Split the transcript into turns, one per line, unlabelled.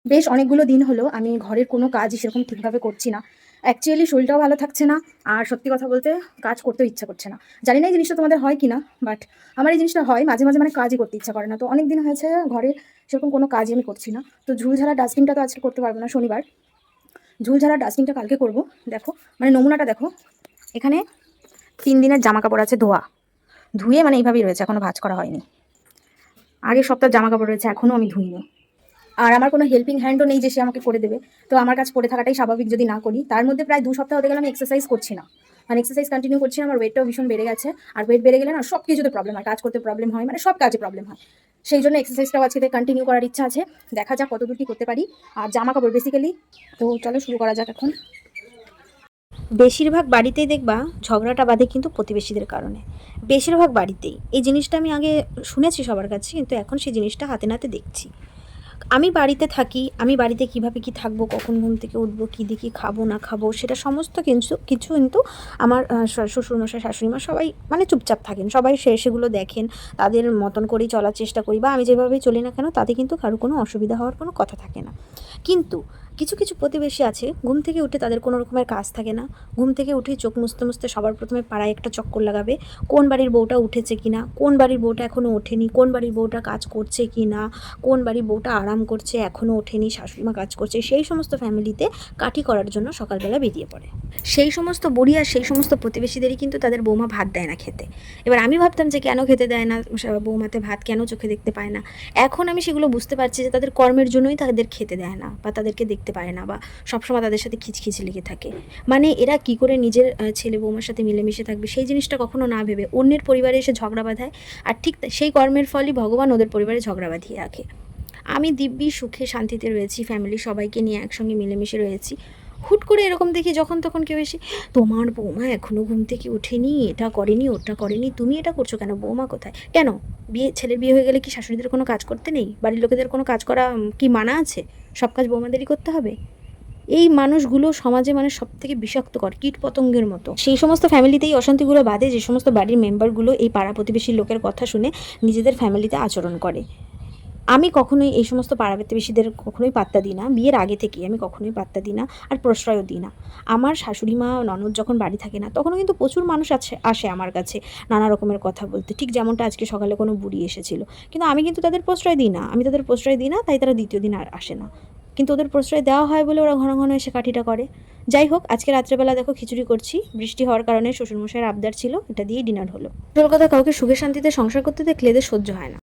বেশ অনেকগুলো দিন হলো আমি ঘরের কোনো কাজই সেরকম ঠিকভাবে করছি না। অ্যাকচুয়ালি শরীরটাও ভালো থাকছে না। আর সত্যি কথা বলতে কাজ করতেও ইচ্ছা করছে না। জানি না এই জিনিসটা তোমাদের হয় কিনা? বাট আমার এই জিনিসটা হয় মাঝে, মাঝে মানে কাজই করতে ইচ্ছা করে না। তো অনেক দিন হয়েছে ঘরে সেরকম কোনো কাজই আমি করছি না। তো ঝুলঝাড়া ডাস্টিংটা তো আজকে করতে পারব না শনিবার। ঝুলঝাড়া ডাস্টিংটা কালকে করব। দেখো মানে নমুনাটা দেখো। এখানে ৩ দিনের জামাকাপড় আছে ধোয়া। ধুয়ে মানে এইভাবেই রয়েছে, এখনো ভাঁজ করা হয়নি। আগের সপ্তাহের জামাকাপড় রয়েছে, এখনো আমি ধুইনি। আর আমার কোনো হেল্পিং হ্যান্ডও নেই যে সে আমাকে করে দেবে। তো আমার কাছে পড়ে থাকাটাই স্বাভাবিক যদি না করি। তার মধ্যে প্রায় ২ সপ্তাহ হতে গেলে আমি এক্সারসাইজ করছি না। মানে এক্সারসাইজ কন্টিনিউ করছি না। আমার ওয়েটটাও ভীষণ বেড়ে গেছে। আর ওয়েট বেড়ে গেলে না সব কিছুতে প্রবলেম হয়। কাজ করতে প্রবলেম হয়, মানে সব কাজে প্রবলেম হয়। সেই জন্য এক্সারসাইজটাও আজকে থেকে কন্টিনিউ করার ইচ্ছা আছে। দেখা যাক কতদূর কি করতে পারি। আর জামাকাপড় বেসিক্যালি তো চলো শুরু করা যাক এখন।
বেশিরভাগ বাড়িতেই দেখবা ঝগড়াটা বাঁধে কিন্তু প্রতিবেশীদের কারণে। বেশিরভাগ বাড়িতেই এই জিনিসটা আমি আগে শুনেছি সবার কাছে, কিন্তু এখন সেই জিনিসটা হাতে নাতে দেখছি। আমি বাড়িতে থাকি, আমি বাড়িতে কিভাবে কি থাকবো, কখন ঘুম থেকে উঠবো, কী দিয়ে কী খাবো না খাবো, সেটা সমস্ত কিছু কিছু কিন্তু আমার শ্বশুরমশাই শাশুড়িমা সবাই মানে চুপচাপ থাকেন, সবাই সেগুলো দেখেন। তাদের মতন করেই চলার চেষ্টা করি, বা আমি যেভাবেই চলি না কেন তাতে কিন্তু কারো কোনো অসুবিধা হওয়ার কোনো কথা থাকে না। কিন্তু কিছু কিছু প্রতিবেশী আছে, ঘুম থেকে উঠে তাদের কোনো রকমের কাজ থাকে না। ঘুম থেকে উঠেই চোখ মুছতে মুছতে সবার প্রথমে পাড়ায় একটা চক্কর লাগাবে, কোন বাড়ির বউটা উঠেছে কি না, কোন বাড়ির বউটা এখনও ওঠেনি, কোন বাড়ির বউটা কাজ করছে কি না, কোন বাড়ির বউটা আরাম করছে এখনও ওঠেনি, শাশুড়িমা কাজ করছে। সেই সমস্ত ফ্যামিলিতে কাঠি করার জন্য সকালবেলা বেরিয়ে পড়ে। সেই সমস্ত বুড়ি আর সেই সমস্ত প্রতিবেশীদেরই কিন্তু তাদের বৌমা ভাত দেয় না খেতে। এবার আমি ভাবতাম যে কেন খেতে দেয় না বৌমাতে ভাত, কেন চোখে দেখতে পায় না। এখন আমি সেগুলো বুঝতে পারছি যে তাদের কর্মের জন্যই তাদের খেতে দেয় না, বা তাদেরকে দেখতে পায় না, বা সবসময় তাদের সাথে খিচখিচ লেগে থাকে। মানে এরা কি করে নিজের ছেলে বৌমার সাথে মিলেমিশে থাকবে সেই জিনিসটা কখনো না ভেবে অন্যের পরিবারে এসে ঝগড়া বাঁধায়। আর ঠিক সেই কর্মের ফলই ভগবান ওদের পরিবারে ঝগড়া বাঁধিয়ে রাখে। আমি দিব্যি সুখে শান্তিতে রয়েছি, ফ্যামিলি সবাইকে নিয়ে একসঙ্গে মিলেমিশে রয়েছি। হুট করে এরকম দেখি যখন তখন কেউ এসে, তোমার বৌমা এখনও ঘুম থেকে ওঠেনি, এটা করেনি ওটা করেনি, তুমি এটা করছো কেন, বৌমা কোথায়? কেন ছেলের বিয়ে হয়ে গেলে কি শাশুড়িদের কোনো কাজ করতে নেই? বাড়ির লোকেদের কোনো কাজ করা কি মানা আছে? সব কাজ বৌমাদেরই করতে হবে? এই মানুষগুলো সমাজে মানে সব থেকে বিষাক্তকর কীট পতঙ্গের মতো। সেই সমস্ত ফ্যামিলিতেই অশান্তিগুলো বাদে যে সমস্ত বাড়ির মেম্বারগুলো এই পাড়া প্রতিবেশীর লোকের কথা শুনে নিজেদের ফ্যামিলিতে আচরণ করে। আমি কখনোই এই সমস্ত পাড়া প্রতিবেশীদের কখনোই পাত্তা দিই না। বিয়ের আগে থেকেই আমি কখনোই পাত্তা দিই না, আর প্রশ্রয়ও দিই না। আমার শাশুড়ি মা ননদ যখন বাড়ি থাকে না তখনও কিন্তু প্রচুর মানুষ আসে আমার কাছে নানা রকমের কথা বলতে, ঠিক যেমনটা আজকে সকালে কোনো বুড়ি এসেছিল। কিন্তু আমি কিন্তু তাদের প্রশ্রয় দিই না, তাই তারা দ্বিতীয় দিন আর আসে না। কিন্তু ওদের প্রশ্রয় দেওয়া হয় বলে ওরা ঘন ঘন এসে কাঠিটা করে। যাই হোক, আজকে রাত্রেবেলা দেখো খিচুড়ি করছি, বৃষ্টি হওয়ার কারণে শ্বশুরমশাইয়ের আবদার ছিল, এটা দিয়েই ডিনার হলো। আসল কথা, কাউকে সুখে শান্তিতে সংসার করতে দেখলে এদের সহ্য হয় না।